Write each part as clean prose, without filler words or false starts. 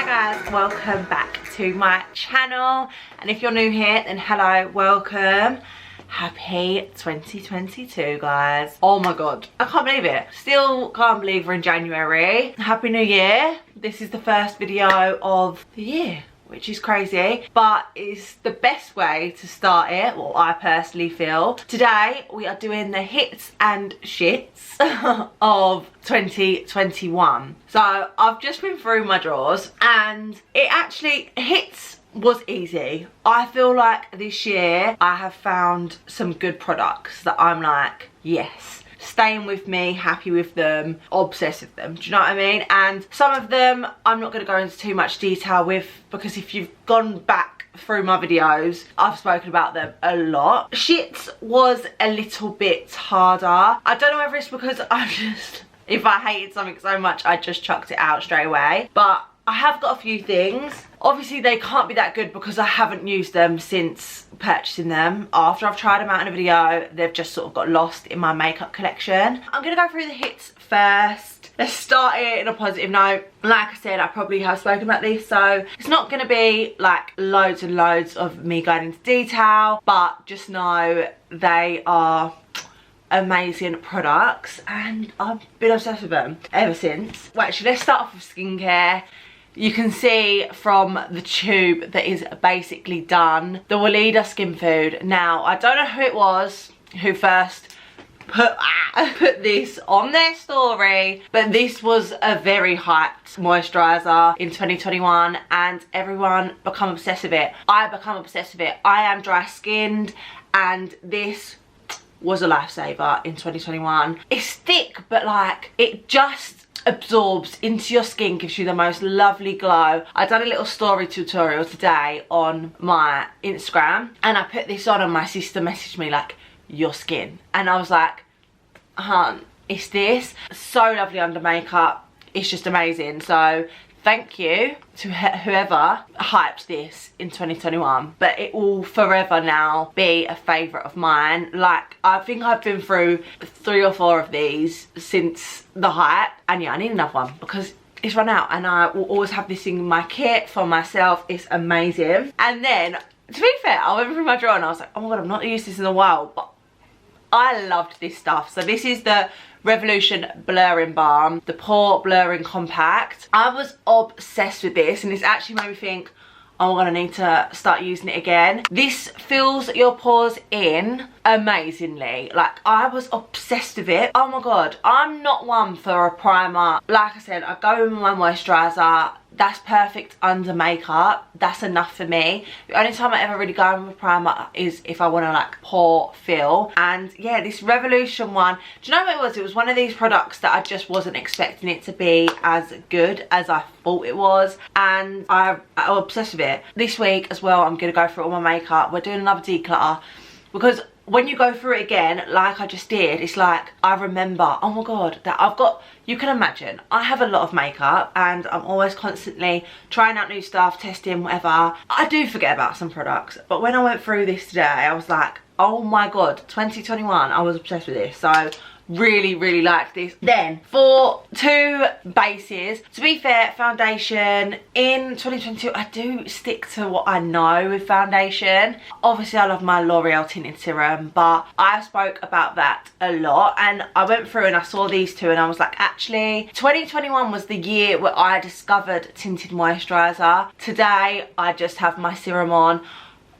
Hi guys, welcome back to my channel, and if you're new here then hello, welcome. Happy 2022 guys. Oh my god, I can't believe it. Still can't believe we're in January. Happy New Year. This is the first video of the year, which is crazy, but it's the best way to start it, well, I personally feel. Today we are doing the hits and shits of 2021. So I've just been through my drawers and it actually hits was easy. I feel like this year I have found some good products that I'm like, yes, staying with me, happy with them, obsessed with them, do you know what I mean? And some of them I'm not going to go into too much detail with, because if you've gone back through my videos I've spoken about them a lot. Shits was a little bit harder. I don't know whether it's because if I hated something so much I just chucked it out straight away, but I have got a few things. Obviously they can't be that good because I haven't used them since purchasing them. After I've tried them out in a video, they've just sort of got lost in my makeup collection. I'm going to go through the hits first. Let's start it in a positive note. Like I said, I probably have spoken about this, so it's not going to be like loads and loads of me going into detail, but just know they are amazing products and I've been obsessed with them ever since. Well, actually, let's start off with skincare. You can see from the tube that is basically done. The Weleda Skin Food. Now, I don't know who it was who first put this on their story, but this was a very hyped moisturiser in 2021 and everyone become obsessed with it. I become obsessed with it. I am dry skinned and this was a lifesaver in 2021. It's thick, but like it just absorbs into your skin, gives you the most lovely glow. I done a little story tutorial today on my Instagram and I put this on and my sister messaged me like, your skin, and I was like, it's this. So lovely under makeup, it's just amazing. So thank you to whoever hyped this in 2021, but it will forever now be a favourite of mine. Like, I think I've been through 3 or 4 of these since the hype, and yeah, I need another one because it's run out and I will always have this thing in my kit for myself. It's amazing. And then, to be fair, I went through my drawer and I was like, oh my god, I've not used this in a while, but I loved this stuff. So this is the Revolution Blurring Balm, the Pore Blurring Compact. I was obsessed with this and it's actually made me think, oh my god, I need to start using it again. This fills your pores in amazingly. Like, I was obsessed with it. Oh my god, I'm not one for a primer. Like I said, I go in with my moisturiser. That's perfect under makeup. That's enough for me. The only time I ever really go in with a primer is if I want to like pore fill. And yeah, this Revolution one, do you know what it was? It was one of these products that I just wasn't expecting it to be as good as I thought it was, and I'm obsessed with it. This week as well, I'm going to go through all my makeup. We're doing another declutter because when you go through it again, like I just did, it's like I remember, oh my god, that I've got, you can imagine, I have a lot of makeup and I'm always constantly trying out new stuff, testing, whatever. I do forget about some products, but when I went through this today, I was like, oh my god, 2021, I was obsessed with this. So really liked this. Then for 2 bases, to be fair, foundation in 2022, I do stick to what I know with foundation. Obviously I love my L'Oreal tinted serum, but I spoke about that a lot and I went through and I saw these 2 and I was like, actually 2021 was the year where I discovered tinted moisturiser. Today I just have my serum on.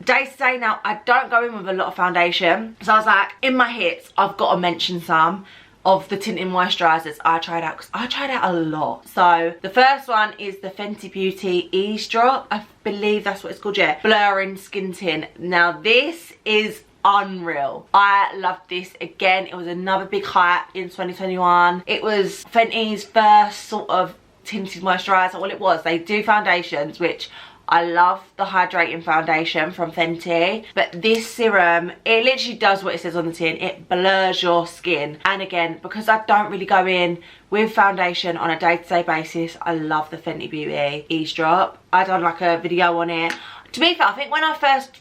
Day to day now, I don't go in with a lot of foundation, so I was like, in my hits I've got to mention some of the tinted moisturisers I tried out, because I tried out a lot. So the first one is the Fenty Beauty Ease Drop, I believe that's what it's called, yeah, blurring skin tint. Now this is unreal. I loved this. Again, it was another big hype in 2021. It was Fenty's first sort of tinted moisturiser. Well, it was, they do foundations, which I love the hydrating foundation from Fenty, but this serum, it literally does what it says on the tin. It blurs your skin. And again, because I don't really go in with foundation on a day-to-day basis, I love the Fenty Beauty Ease Drop. I done like a video on it. To be fair, I think when I first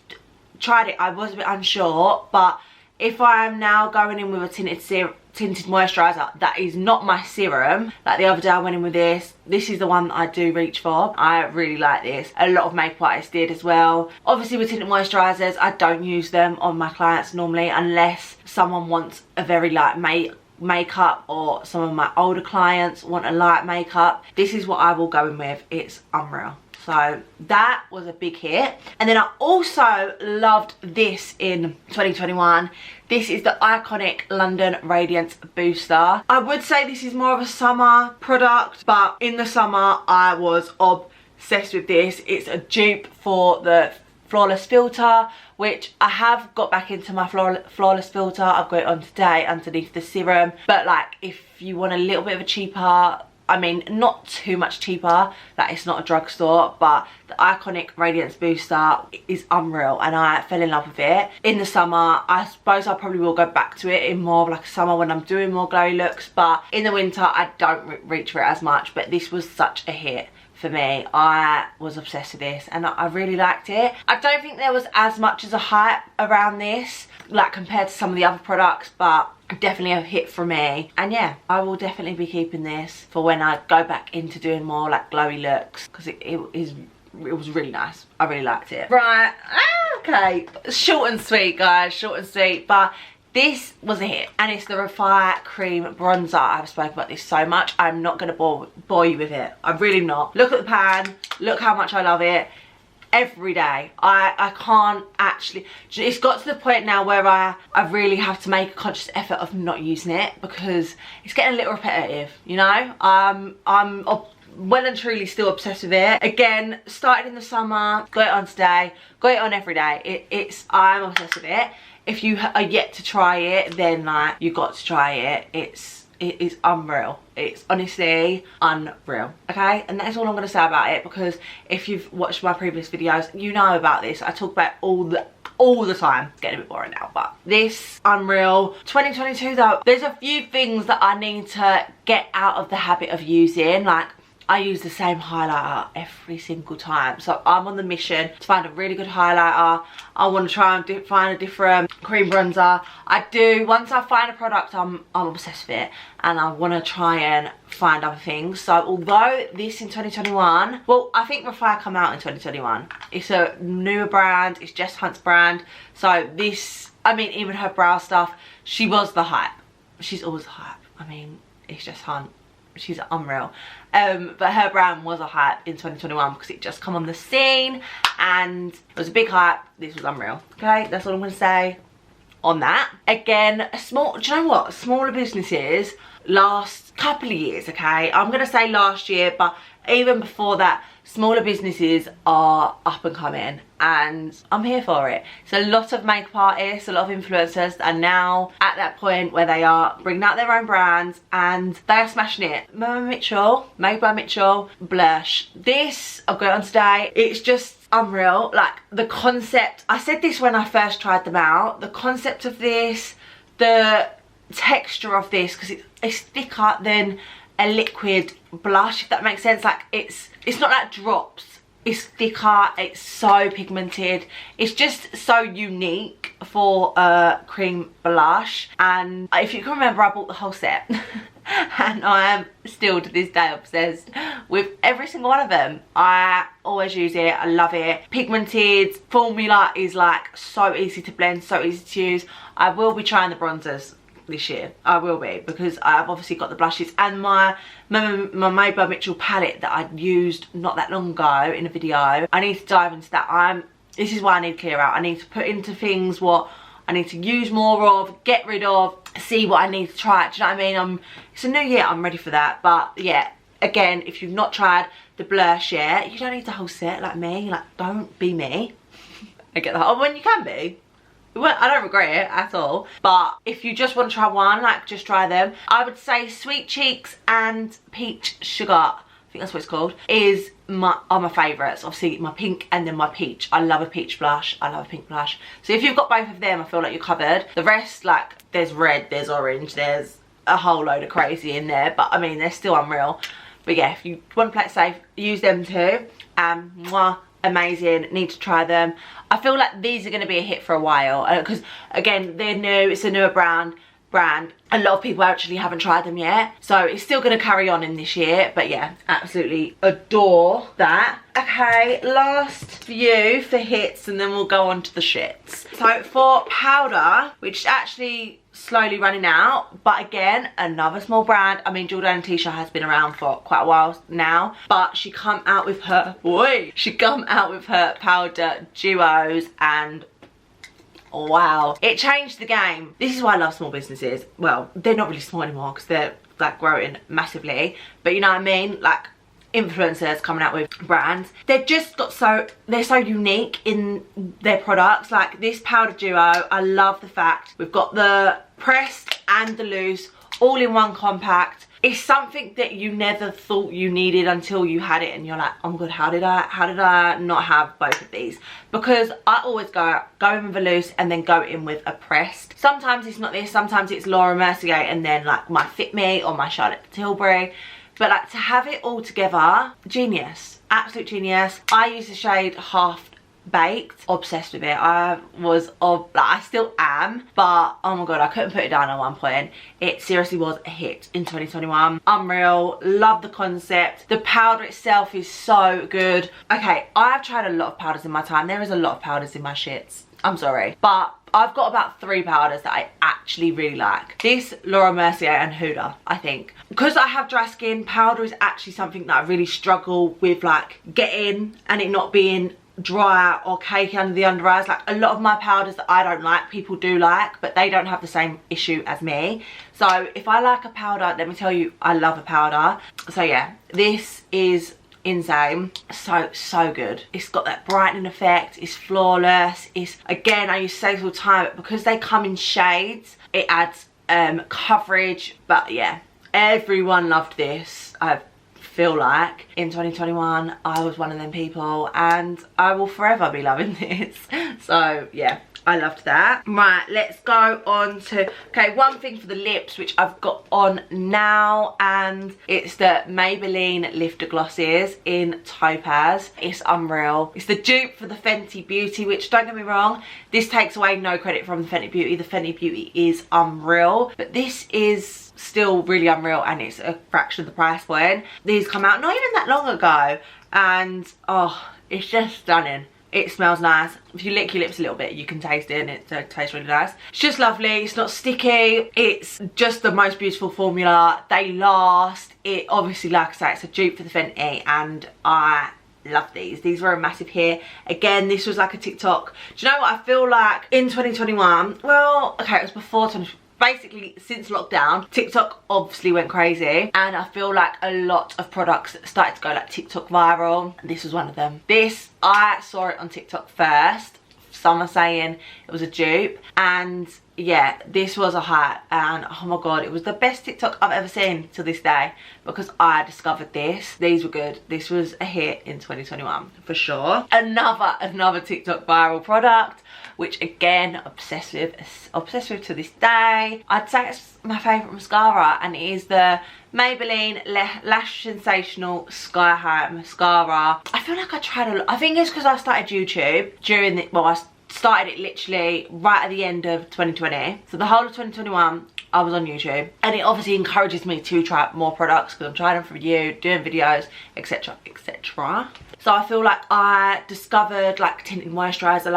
tried it, I was a bit unsure, but if I am now going in with a tinted tinted moisturiser that is not my serum. Like the other day I went in with this. This is the one that I do reach for. I really like this. A lot of makeup artists did as well. Obviously with tinted moisturisers, I don't use them on my clients normally unless someone wants a very light makeup, or some of my older clients want a light makeup. This is what I will go in with. It's unreal. So that was a big hit. And then I also loved this in 2021. This is the Iconic London Radiance Booster. I would say this is more of a summer product, but in the summer I was obsessed with this. It's a dupe for the Flawless Filter, which I have got back into my Flawless Filter. I've got it on today underneath the serum. But like, if you want a little bit of a cheaper, I mean, not too much cheaper, like it's not a drugstore, but the Iconic Radiance Booster is unreal and I fell in love with it. In the summer, I suppose I probably will go back to it in more of like summer when I'm doing more glowy looks, but in the winter I don't reach for it as much. But this was such a hit for me. I was obsessed with this and I really liked it. I don't think there was as much as a hype around this, like compared to some of the other products, but definitely a hit for me. And yeah, I will definitely be keeping this for when I go back into doing more like glowy looks, because it was really nice. I really liked it. Right, okay, short and sweet guys, short and sweet, but this was a hit, and it's the Refy Cream Bronzer. I've spoken about this so much. I'm not going to bore you with it. I'm really not. Look at the pan. Look how much I love it. Every day. I can't actually... It's got to the point now where I really have to make a conscious effort of not using it, because it's getting a little repetitive, you know? I'm well and truly still obsessed with it. Again, started in the summer, got it on today, got it on every day. I'm obsessed with it. If you are yet to try it, then like, you got to try it. It is unreal. It's honestly unreal, okay? And that's all I'm going to say about it, because if you've watched my previous videos, you know about this. I talk about it all the time. It's getting a bit boring now, but this, unreal. 2022 though, there's a few things that I need to get out of the habit of using. Like, I use the same highlighter every single time. So I'm on the mission to find a really good highlighter. I want to try and find a different cream bronzer. I do, once I find a product, I'm obsessed with it. And I want to try and find other things. So although this in 2021, well, I think Refy come out in 2021. It's a newer brand, it's Jess Hunt's brand. So this, I mean, even her brow stuff, she was the hype. She's always the hype. I mean, it's Jess Hunt. She's unreal. But her brand was a hype in 2021 because it just come on the scene and it was a big hype. This was unreal. Okay, that's all I'm going to say on that. Again, do you know what? Smaller businesses last couple of years, okay? I'm going to say last year, but even before that, smaller businesses are up and coming and I'm here for it. So a lot of makeup artists, a lot of influencers are now at that point where they are bringing out their own brands and they are smashing it. Mama Mitchell, made by Mitchell, blush. This, I've got it on today, it's just unreal. Like the concept, I said this when I first tried them out, the concept of this, the texture of this, because it's thicker than a liquid blush, if that makes sense. Like it's not like drops, it's thicker, it's so pigmented, it's just so unique for a cream blush. And if you can remember, I bought the whole set and I am still to this day obsessed with every single one of them. I always use it, I love it. Pigmented formula is like so easy to blend, so easy to use. I will be trying the bronzers this year. I will be, because I've obviously got the blushes and my Made by Mitchell palette that I used not that long ago in a video. I need to dive into that. This is why I need to clear out. I need to put into things what I need to use more of, get rid of, see what I need to try. Do you know what I mean? It's a new year, I'm ready for that. But yeah, again, if you've not tried the blush yet, you don't need the whole set like me. Like, don't be me. I get that. Oh, when you can be. Well, I don't regret it at all, but if you just want to try one, like just try them. I would say Sweet Cheeks and Peach Sugar, I think that's what it's called, are my favourites. Obviously my pink and then my peach. I love a peach blush, I love a pink blush. So if you've got both of them, I feel like you're covered. The rest, like there's red, there's orange, there's a whole load of crazy in there, but I mean they're still unreal. But yeah, if you want to play it safe, use them too. Mwah. Amazing, need to try them. I feel like these are going to be a hit for a while because again, they're new, it's a newer brand. brand. A lot of people actually haven't tried them yet, so it's still going to carry on in this year. But yeah, absolutely adore that. Okay, last few for hits and then we'll go on to the shits. So for powder, which is actually slowly running out, but again, another small brand. I mean, Jordana Tisha has been around for quite a while now, but she come out with her powder duos, and wow, it changed the game. This is why I love small businesses. Well, they're not really small anymore because they're like growing massively, but you know what I mean, like influencers coming out with brands. They've just got they're so unique in their products. Like this powder duo, I love the fact we've got the pressed and the loose all in one compact. It's something that you never thought you needed until you had it and you're like, oh my god, how did I not have both of these? Because I always go in with a loose and then go in with a pressed. Sometimes it's not this, sometimes it's Laura Mercier and then like my Fit Me or my Charlotte Tilbury. But like to have it all together, genius, absolute genius. I use the shade Half Baked, obsessed with it. I still am, but oh my god, I couldn't put it down at one point. It seriously was a hit in 2021. Unreal, love the concept. The powder itself is so good. Okay, I've tried a lot of powders in my time. There is a lot of powders in my shits, I'm sorry, but I've got about 3 powders that I actually really like. This, Laura Mercier and Huda, I think. Because I have dry skin, powder is actually something that I really struggle with, like getting and it not being dry or cakey under the under eyes. Like a lot of my powders that I don't like, people do like, but they don't have the same issue as me. So if I like a powder, let me tell you, I love a powder. So yeah, this is insane. So good. It's got that brightening effect. It's flawless. It's, again, I used to say this all the time, but because they come in shades, it adds coverage. But yeah, everyone loved this. I feel like in 2021 I was one of them people, and I will forever be loving this. So yeah, I loved that. Right, let's go on to, okay, one thing for the lips which I've got on now, and it's the Maybelline Lifter Glosses in Topaz. It's unreal. It's the dupe for the Fenty Beauty, which, don't get me wrong, this takes away no credit from the Fenty Beauty. The Fenty Beauty is unreal, but this is still really unreal, and it's a fraction of the price point. These come out not even that long ago, and oh, it's just stunning. It smells nice. If you lick your lips a little bit, you can taste it, and it tastes really nice. It's just lovely. It's not sticky. It's just the most beautiful formula. They last. It obviously, like I say, it's a dupe for the Fenty, and I love these. These were a massive hit. Again, this was like a TikTok. Do you know what I feel like in 2021? Well, okay, it was before 2021. Basically, since lockdown, TikTok obviously went crazy, and I feel like a lot of products started to go like TikTok viral. This was one of them. This, I saw it on TikTok first. Some are saying it was a dupe, and yeah, this was a hype, and oh my god, it was the best TikTok I've ever seen to this day, because I discovered this. These were good. This was a hit in 2021 for sure. Another TikTok viral product, which again, obsessed with to this day. I'd say it's my favourite mascara, and it is the Maybelline Lash Sensational Sky High Mascara. I feel like I tried a lot. I think it's because I started YouTube during the, well, I started it literally right at the end of 2020. So the whole of 2021, I was on YouTube, and it obviously encourages me to try more products because I'm trying them for you, doing videos, etc, etc. So I feel like I discovered like tinted moisturiser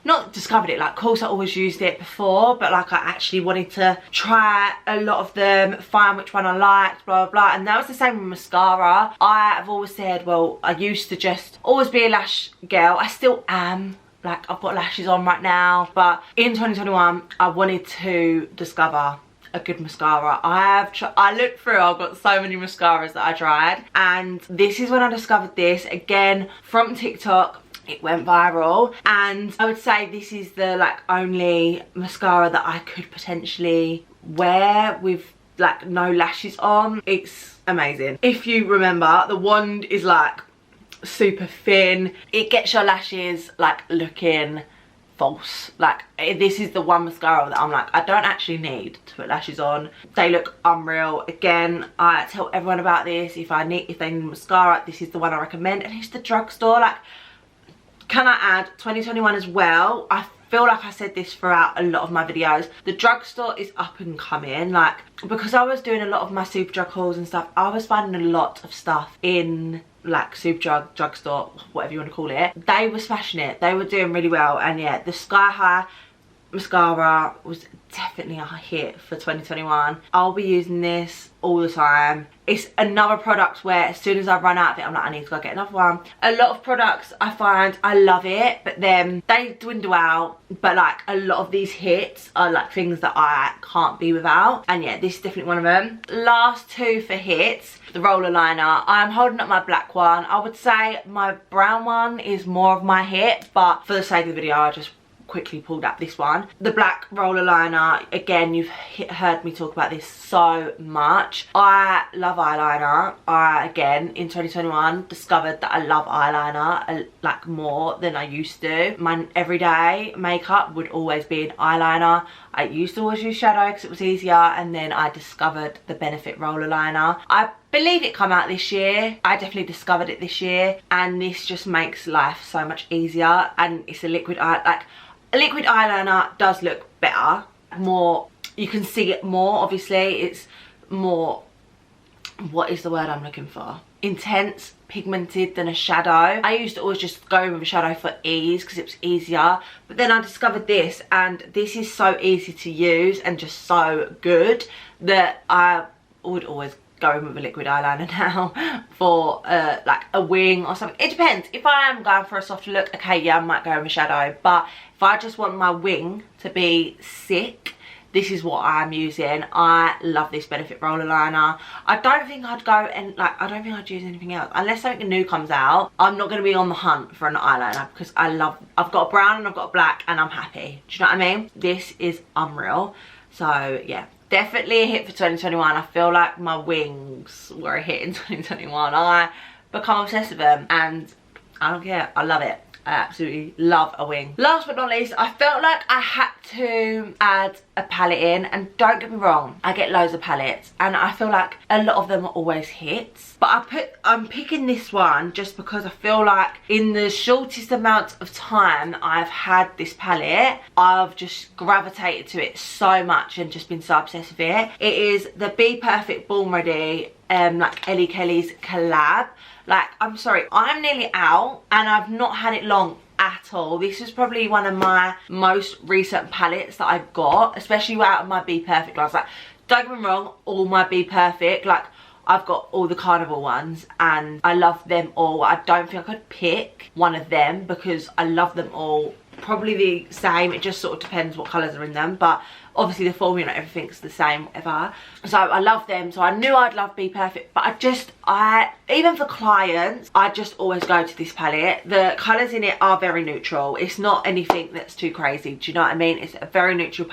not discovered it, like of course I always used it before, but like I actually wanted to try a lot of them, find which one I liked, blah blah blah. And that was the same with mascara. I have always said, well, I used to just always be a lash girl. I still am. Like, I've got lashes on right now, but in 2021 I wanted to discover a good mascara. I looked through, I've got so many mascaras that I tried, and this is when I discovered this, again from TikTok. It went viral, and I would say this is the like only mascara that I could potentially wear with like no lashes on. It's amazing. If you remember, the wand is like super thin. It gets your lashes like looking false. Like, this is the one mascara that I'm like, I don't actually need to put lashes on. They look unreal. Again, I tell everyone about this. If they need mascara, this is the one I recommend, and it's the drugstore. Like, can I add 2021 as well? I feel like I said this throughout a lot of my videos, the drugstore is up and coming. Like, because I was doing a lot of my Superdrug hauls and stuff, I was finding a lot of stuff in like Superdrug, drugstore, whatever you want to call it. They were smashing it. They were doing really well. And yeah, the Sky High mascara was definitely a hit for 2021. I'll be using this all the time. It's another product where as soon as I run out of it, I'm like, I need to go get another one. A lot of products I find I love it, but then they dwindle out. But like a lot of these hits are like things that I can't be without. And yeah, this is definitely one of them. Last two for hits, the roller liner. I'm holding up my black one. I would say my brown one is more of my hit, but for the sake of the video, I just quickly pulled up this one. The black roller liner, again, you've heard me talk about this so much. I love eyeliner. I, again, in 2021 discovered that I love eyeliner like more than I used to. My everyday makeup would always be an eyeliner. I used to always use shadow because it was easier, and then I discovered the Benefit roller liner. I believe it came out this year. I definitely discovered it this year, and this just makes life so much easier. And it's a liquid eye, like a liquid eyeliner does look better, more, you can see it more. Obviously it's more, what is the word I'm looking for, intense, pigmented than a shadow. I used to always just go in with a shadow for ease because it was easier, but then I discovered this, and this is so easy to use and just so good that I would always go in with a liquid eyeliner now for like a wing or something. It depends. If I am going for a softer look, okay, yeah, I might go with a shadow, but if I just want my wing to be sick, this is what I'm using. I love this Benefit roller liner. I don't think I'd go and like, I don't think I'd use anything else unless something new comes out. I'm not going to be on the hunt for an eyeliner because I've got a brown and I've got a black and I'm happy. Do you know what I mean? This is unreal. So yeah, definitely a hit for 2021. I feel like my wings were a hit in 2021. I become obsessed with them and I don't care. I love it. I absolutely love a wing. Last but not least, I felt like I had to add a palette in, and don't get me wrong, I get loads of palettes and I feel like a lot of them are always hits, but I'm picking this one just because I feel like in the shortest amount of time I've had this palette, I've just gravitated to it so much and just been so obsessed with it. It is the Be Perfect Born Ready like Ellie Kelly's collab. Like, I'm sorry, I'm nearly out and I've not had it long at all. This is probably one of my most recent palettes that I've got, especially out of my Be Perfect lines. Like, don't get me wrong, all my Be Perfect, like I've got all the Carnival ones and I love them all. I don't think I could pick one of them because I love them all probably the same. It just sort of depends what colours are in them, but obviously the formula, everything's the same, whatever. So I love them, so I knew I'd love Be Perfect, but even for clients, I just always go to this palette. The colours in it are very neutral. It's not anything that's too crazy, do you know what I mean? It's a very neutral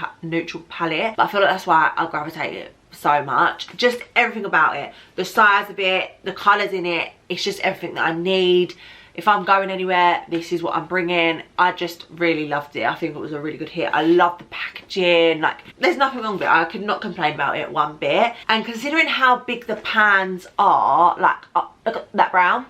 palette, but I feel like that's why I gravitate it so much. Just everything about it, the size of it, the colours in it, it's just everything that I need. If I'm going anywhere, this is what I'm bringing. I just really loved it. I think it was a really good hit. I love the packaging. Like, there's nothing wrong with it. I could not complain about it one bit. And considering how big the pans are, like, look at that brown.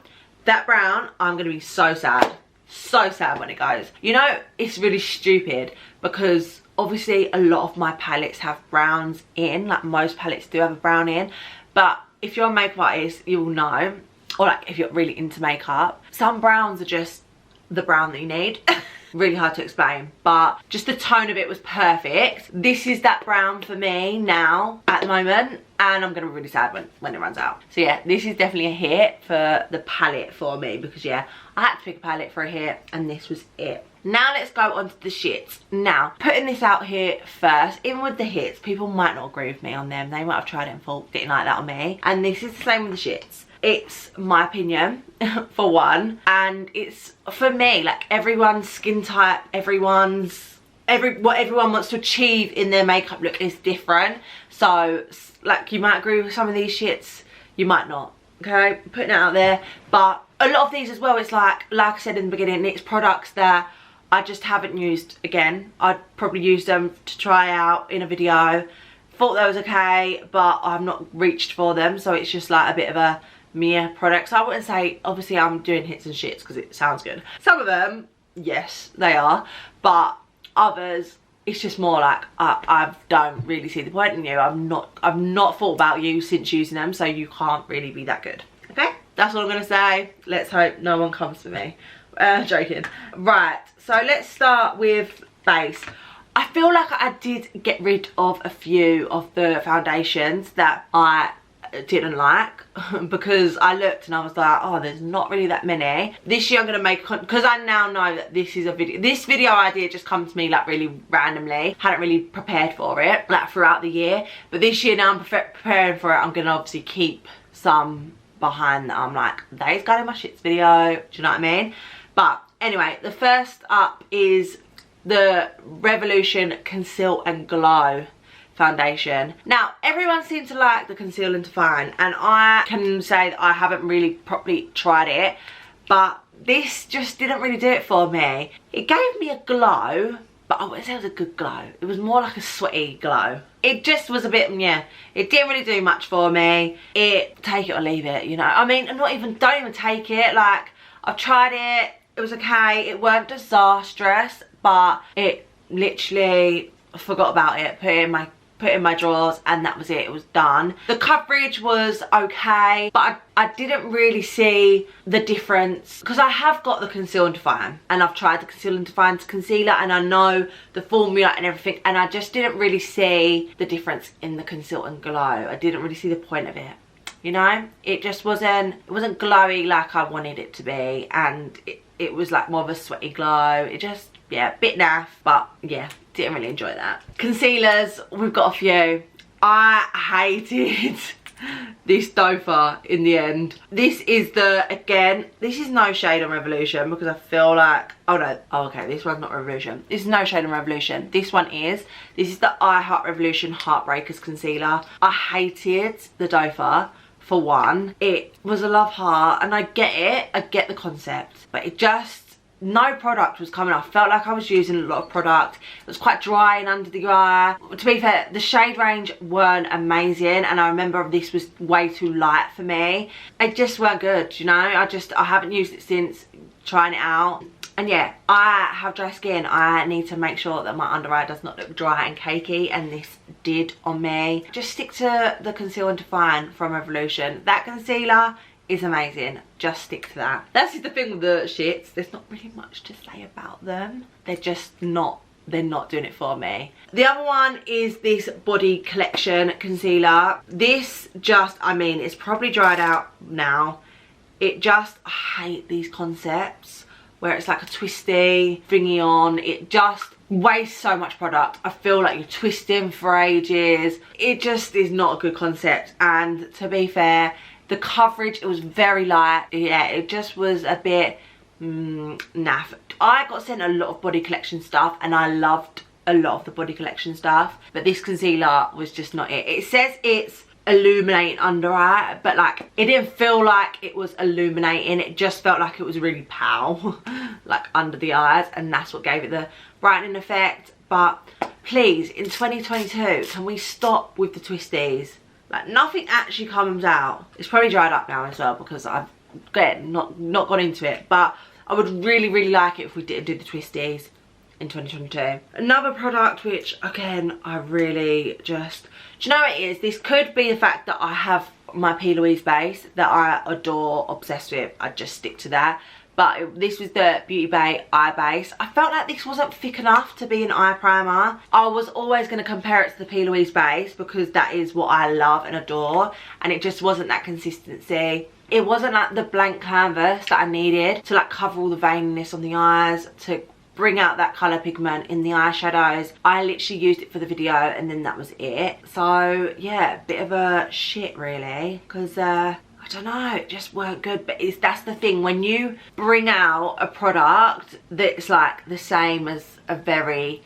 That brown, I'm going to be so sad. So sad when it goes. You know, it's really stupid because obviously a lot of my palettes have browns in. Like, most palettes do have a brown in. But if you're a makeup artist, you will know, or like if you're really into makeup, some browns are just the brown that you need. Really hard to explain, but just the tone of it was perfect. This is that brown for me now at the moment, and I'm gonna be really sad when it runs out. So yeah, this is definitely a hit for the palette for me because yeah, I had to pick a palette for a hit and this was it. Now let's go on to the shits. Now, putting this out here first, even with the hits, people might not agree with me on them. They might have tried it and thought, didn't like that on me. And this is the same with the shits. It's my opinion, for one, and it's, for me, like, everyone's skin type, what everyone wants to achieve in their makeup look is different. So, like, you might agree with some of these shits, you might not, okay? Putting it out there. But a lot of these as well, it's like I said in the beginning, it's products that I just haven't used again. I'd probably use them to try out in a video, thought that was okay, but I've not reached for them, so it's just like a bit of a mere product. So I wouldn't say, obviously I'm doing hits and shits because it sounds good. Some of them, yes, they are, but Others, it's just more like I don't really see the point in you. I've not thought about you since using them, so you can't really be that good. Okay, that's all I'm gonna say. Let's hope no one comes for me. Joking. Right, so let's start with base. I feel like I did get rid of a few of the foundations that I didn't like because I looked and I was like, oh, there's not really that many. This year I'm gonna make, because I now know that this is a video, this video idea just comes to me like really randomly. Hadn't really prepared for it like throughout the year, but this year now I'm preparing for it. I'm gonna obviously keep some behind that I'm like, those got in my shits video, do you know what I mean? But anyway, the first up is the Revolution Conceal and Glow foundation. Now, everyone seems to like the Conceal and Define, and I can say that I haven't really properly tried it, but this just didn't really do it for me. It gave me a glow, but I wouldn't say it was a good glow. It was more like a sweaty glow. It just was a bit, yeah, it didn't really do much for me. Take it or leave it, you know. I mean, don't even take it. Like, I've tried it, it was okay. It weren't disastrous, but it literally, I forgot about it, put it in my drawers, and that was it. It was done. The coverage was okay, but I didn't really see the difference because I have got the Conceal and Define, and I've tried the Conceal and Define concealer, and I know the formula and everything, and I just didn't really see the difference in the Conceal and Glow. I didn't really see the point of it, you know. It just wasn't glowy like I wanted it to be, and it was like more of a sweaty glow. It just, yeah, a bit naff, but yeah, didn't really enjoy that. Concealers, we've got a few. I hated this Doe Foe in the end. This is again, this is No Shade on Revolution, because I feel like, oh no, oh okay, this one's not Revolution. This is No Shade on Revolution. This is the I Heart Revolution Heartbreakers Concealer. I hated the Doe Foe. For one, it was a love heart, and I get it, I get the concept, but it just, no product was coming off. I felt like I was using a lot of product. It was quite dry and under the eye. To be fair, the shade range weren't amazing, and I remember this was way too light for me. It just weren't good, you know. I haven't used it since trying it out. And yeah, I have dry skin. I need to make sure that my under eye does not look dry and cakey, and this did on me. Just stick to the Conceal and Define from Revolution. That concealer is amazing. Just stick to that. That's the thing with the shits. There's not really much to say about them. They're just not, they're not doing it for me. The other one is this Body Collection concealer. This just, I mean, it's probably dried out now. It just, I hate these concepts where it's like a twisty thingy on. It just wastes so much product. I feel like you're twisting for ages. It just is not a good concept. And to be fair, the coverage, it was very light. Yeah, it just was a bit naff. I got sent a lot of Body Collection stuff, and I loved a lot of the Body Collection stuff, but this concealer was just not it. It says it's illuminating under eye, but like, it didn't feel like it was illuminating. It just felt like it was really pow like under the eyes, and that's what gave it the brightening effect. But please, in 2022, can we stop with the twisties? Like, nothing actually comes out. It's probably dried up now as well, because I've not gone into it, but I would really like it if we didn't do the twisties in 2022. Another product which, again, I really just, do you know what it is? This could be the fact that I have my P. Louise base that I adore, obsessed with. I just stick to that. But this was the Beauty Bay eye base. I felt like this wasn't thick enough to be an eye primer. I was always going to compare it to the P. Louise base, because that is what I love and adore, and it just wasn't that consistency. It wasn't like the blank canvas that I needed to like cover all the veininess on the eyes, to bring out that colour pigment in the eyeshadows. I literally used it for the video, and then that was it. So yeah, bit of a shit really, because I don't know, it just weren't good. But that's the thing, when you bring out a product that's like the same as a very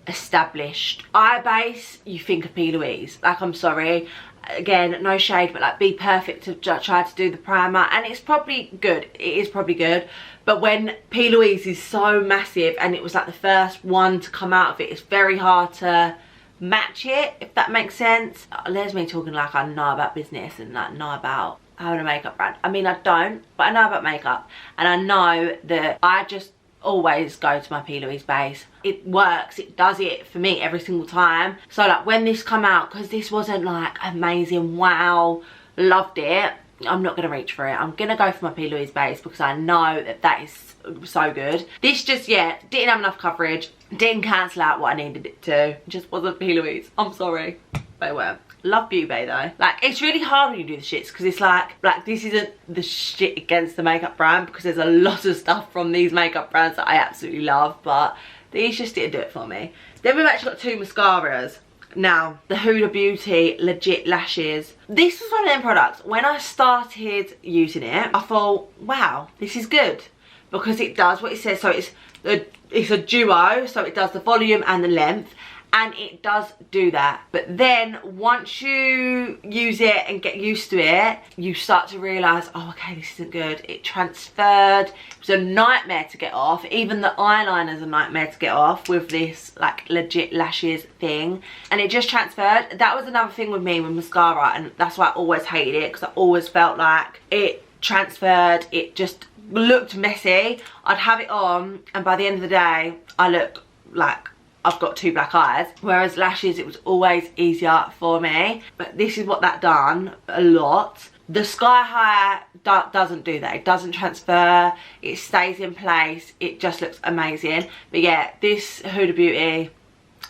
established eye base, you think of P. Louise. Like, I'm sorry, again, no shade, but like Be Perfect to try to do the primer, and it's probably good. It is probably good. But when P. Louise is so massive, and it was like the first one to come out of it, it's very hard to match it, if that makes sense. There's me talking like I know about business and like know about having a makeup brand. I mean, I don't, but I know about makeup, and I know that I just always go to my P. Louise base. It works, it does it for me every single time. So like when this come out, because this wasn't like amazing, wow, loved it, I'm not going to reach for it. I'm going to go for my P. Louise base because I know that that is so good. This just, yeah, didn't have enough coverage, didn't cancel out what I needed it to. It just wasn't P. Louise. I'm sorry. But well, love Beauty Bay though. Like, it's really hard when you do the shits because it's like this isn't the shit against the makeup brand, because there's a lot of stuff from these makeup brands that I absolutely love, but these just didn't do it for me. Then we've actually got 2 mascaras. Now, the Huda Beauty Legit Lashes. This was one of them products, when I started using it, I thought, wow, this is good. Because it does what it says. So it's a duo, so it does the volume and the length. And it does do that. But then, once you use it and get used to it, you start to realise, oh, okay, this isn't good. It transferred. It was a nightmare to get off. Even the eyeliner's a nightmare to get off with this, like, Legit Lashes thing. And it just transferred. That was another thing with me with mascara. And that's why I always hated it, because I always felt like it transferred. It just looked messy. I'd have it on, and by the end of the day, I look like I've got 2 black eyes. Whereas lashes, it was always easier for me. But this is what that done a lot. The Sky High doesn't do that. It doesn't transfer. It stays in place. It just looks amazing. But yeah, this Huda Beauty,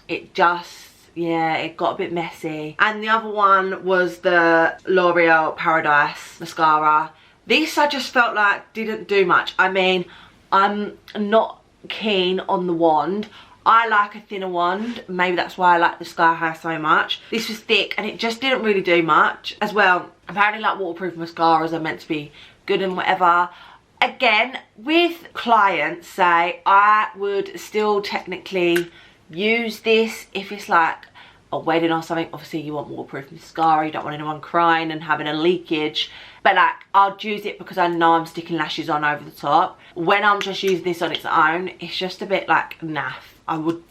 it just, yeah, it got a bit messy. And the other one was the L'Oreal Paradise mascara. This I just felt like didn't do much. I mean, I'm not keen on the wand. I like a thinner wand. Maybe that's why I like the Sky High so much. This was thick and it just didn't really do much. As well, apparently like waterproof mascaras are meant to be good and whatever. Again, with clients, say, I would still technically use this if it's like a wedding or something. Obviously you want waterproof mascara, you don't want anyone crying and having a leakage. But like, I'll use it because I know I'm sticking lashes on over the top. When I'm just using this on its own, it's just a bit like naff. I would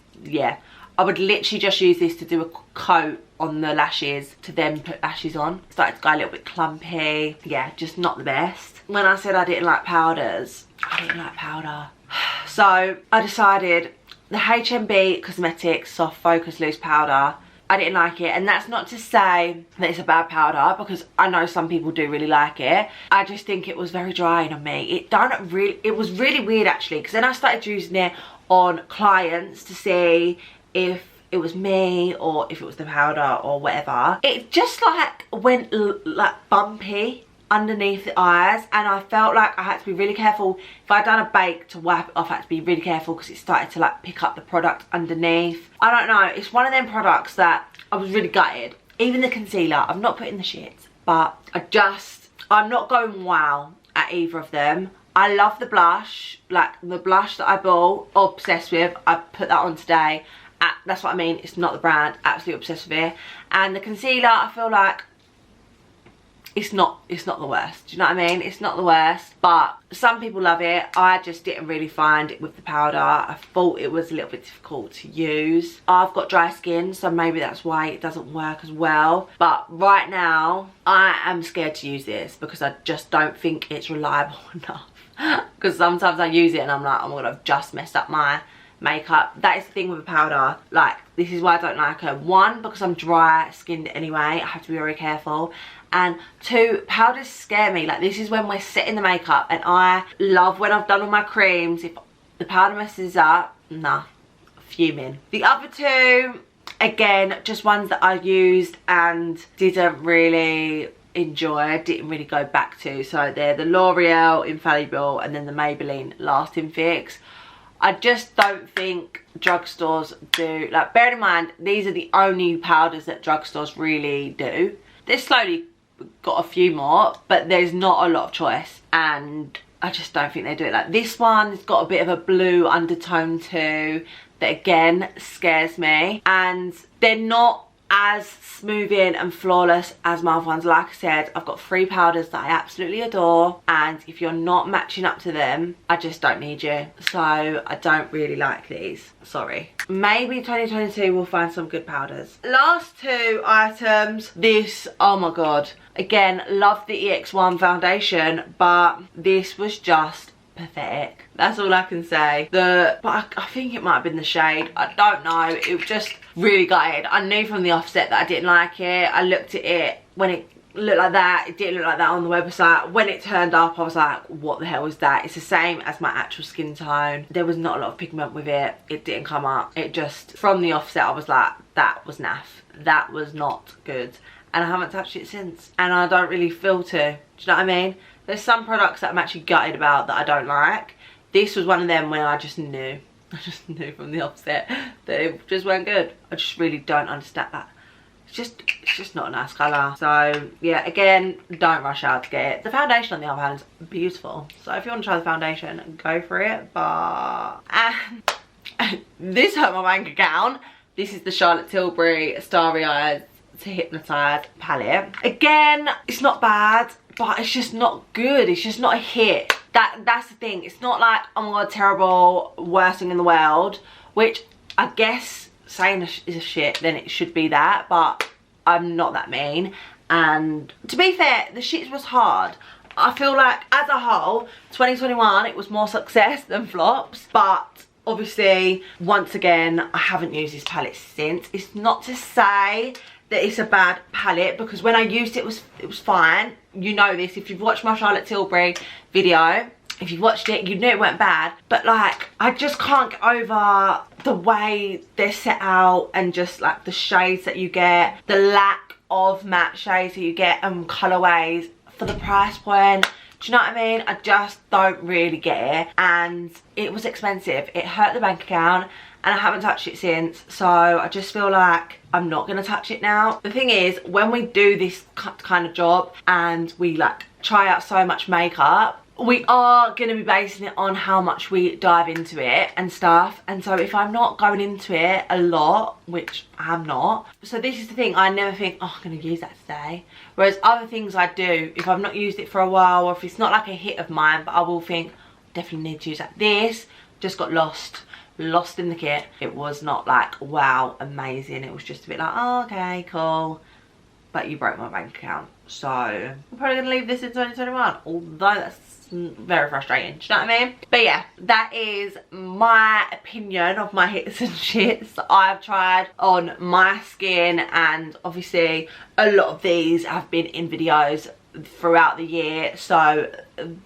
literally just use this to do a coat on the lashes to then put lashes on. Started to go a little bit clumpy. Yeah, just not the best. When I said I didn't like powders, I didn't like powder. So I decided the HMB Cosmetics Soft Focus Loose Powder, I didn't like it. And that's not to say that it's a bad powder, because I know some people do really like it. I just think it was very drying on me. It was really weird actually, because then I started using it on clients to see if it was me or if it was the powder or whatever. It just like went like bumpy underneath the eyes, and I felt like I had to be really careful. If I'd done a bake to wipe it off, I had to be really careful because it started to like pick up the product underneath. I don't know, it's one of them products that I was really gutted. Even the concealer, I've not put in the shit, but I'm not going wow at either of them. I love the blush, like the blush that I bought, obsessed with. I put that on today. That's what I mean, it's not the brand, absolutely obsessed with it. And the concealer, I feel like it's not the worst. Do you know what I mean? It's not the worst, but some people love it. I just didn't really find it with the powder. I thought it was a little bit difficult to use. I've got dry skin, so maybe that's why it doesn't work as well. But right now, I am scared to use this because I just don't think it's reliable enough. Because sometimes I use it and I'm like, oh my god, I've just messed up my makeup. That is the thing with a powder. Like, this is why I don't like her. 1, because I'm dry skinned anyway, I have to be very careful. And 2, powders scare me. Like, this is when we're setting the makeup, and I love when I've done all my creams, if the powder messes up, nah, fuming. The other 2, again, just ones that I used and didn't really enjoy, didn't really go back to. So they're the L'Oreal Infallible and then the Maybelline Lasting Fix. I just don't think drugstores do, like, bear in mind, these are the only powders that drugstores really do. They've slowly got a few more, but there's not a lot of choice, and I just don't think they do it. Like, this one's got a bit of a blue undertone too, that again scares me, and they're not as smoothing and flawless as my other ones. Like I said, I've got 3 powders that I absolutely adore, and if you're not matching up to them, I just don't need you. So I don't really like these, sorry. Maybe 2022 we'll find some good powders. Last 2 items. This, oh my god, again, love the EX1 foundation, but this was just pathetic. That's all I can say. But I think it might have been the shade. I don't know. It was just really gutted. I knew from the offset that I didn't like it. I looked at it when it looked like that. It didn't look like that on the website. When it turned up, I was like, what the hell is that? It's the same as my actual skin tone. There was not a lot of pigment with it. It didn't come up. It just, from the offset, I was like, that was naff. That was not good. And I haven't touched it since. And I don't really feel to. Do you know what I mean? There's some products that I'm actually gutted about that I don't like. This was one of them where I just knew. I just knew from the offset that it just weren't good. I just really don't understand that. It's just not a nice colour. So yeah, again, don't rush out to get it. The foundation on the other hand is beautiful. So if you want to try the foundation, go for it. But this hurt my bank account. This is the Charlotte Tilbury Starry Eyes to Hypnotise palette. Again, it's not bad, but it's just not good. It's just not a hit. That's the thing. It's not like, oh my god, terrible, worst thing in the world, which I guess saying is a shit, then it should be that, but I'm not that mean. And to be fair, the shit was hard. I feel like as a whole, 2021, it was more success than flops, but obviously, once again, I haven't used this palette since. It's not to say that it's a bad palette, because when I used it, it was fine. You know this, if you've watched my Charlotte Tilbury video, if you've watched it, you knew it weren't bad. But like, I just can't get over the way they're set out and just like the shades that you get, the lack of matte shades that you get and colourways for the price point. Do you know what I mean? I just don't really get it. And it was expensive. It hurt the bank account. And I haven't touched it since, so I just feel like I'm not gonna touch it now. The thing is, when we do this kind of job and we like try out so much makeup, we are gonna be basing it on how much we dive into it and stuff. And so if I'm not going into it a lot, which I'm not, so this is the thing, I never think, oh, I'm gonna use that today. Whereas other things I do, if I've not used it for a while, or if it's not like a hit of mine, but I will think, definitely need to use that. This just got lost in the kit. It was not like, wow, amazing. It was just a bit like, oh, okay, cool. But you broke my bank account. So I'm probably gonna leave this in 2021, although that's very frustrating. Do you know what I mean? But yeah, that is my opinion of my hits and shits that I've tried on my skin. And obviously a lot of these have been in videos throughout the year, so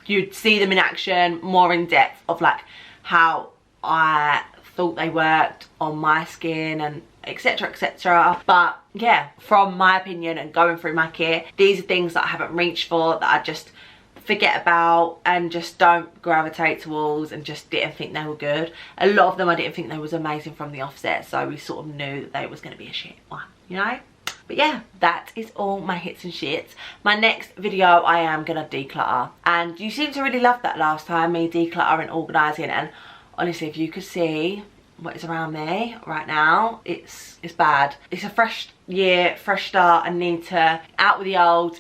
you'd see them in action more in depth of like how I thought they worked on my skin and etc, etc. But yeah, from my opinion and going through my kit, these are things that I haven't reached for, that I just forget about and just don't gravitate towards, and just didn't think they were good. A lot of them I didn't think they was amazing from the offset, so we sort of knew that they was going to be a shit one, you know? But yeah, that is all my hits and shits. My next video I am going to declutter, and you seem to really love that last time, me decluttering and organising. And honestly, if you could see what is around me right now, it's bad. It's a fresh year, fresh start. I need to out with the old,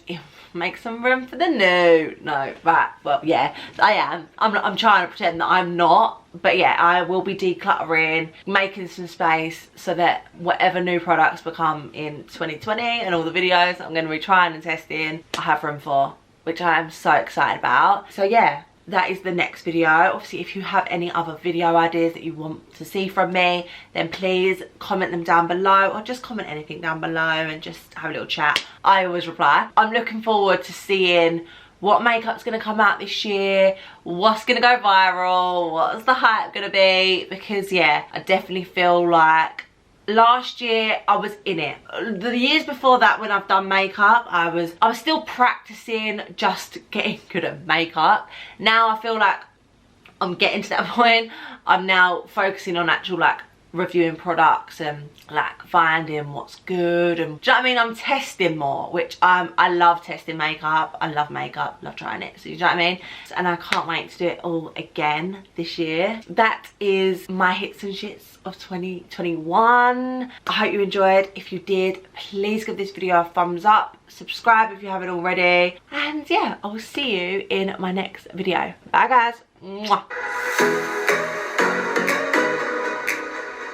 make some room for the new. No, but well, yeah, I am. I'm trying to pretend that I'm not, but yeah, I will be decluttering, making some space so that whatever new products become in 2020 and all the videos I'm going to be trying and testing, I have room for, which I am so excited about. So yeah, that is the next video. Obviously, if you have any other video ideas that you want to see from me, then please comment them down below, or just comment anything down below and just have a little chat. I always reply. I'm looking forward to seeing what makeup's going to come out this year, what's going to go viral, what's the hype going to be, because yeah, I definitely feel like last year I was in it. The years before that, when I've done makeup, I was still practicing just getting good at makeup. Now I feel like I'm getting to that point. I'm now focusing on actual like reviewing products and like finding what's good, and do you know what I mean? I'm testing more, which I love testing makeup. I love makeup, love trying it, so you know what I mean? And I can't wait to do it all again this year. That is my hits and shits of 2021. I hope you enjoyed. If you did, please give this video a thumbs up, subscribe if you haven't already, and yeah, I will see you in my next video. Bye guys. Mwah.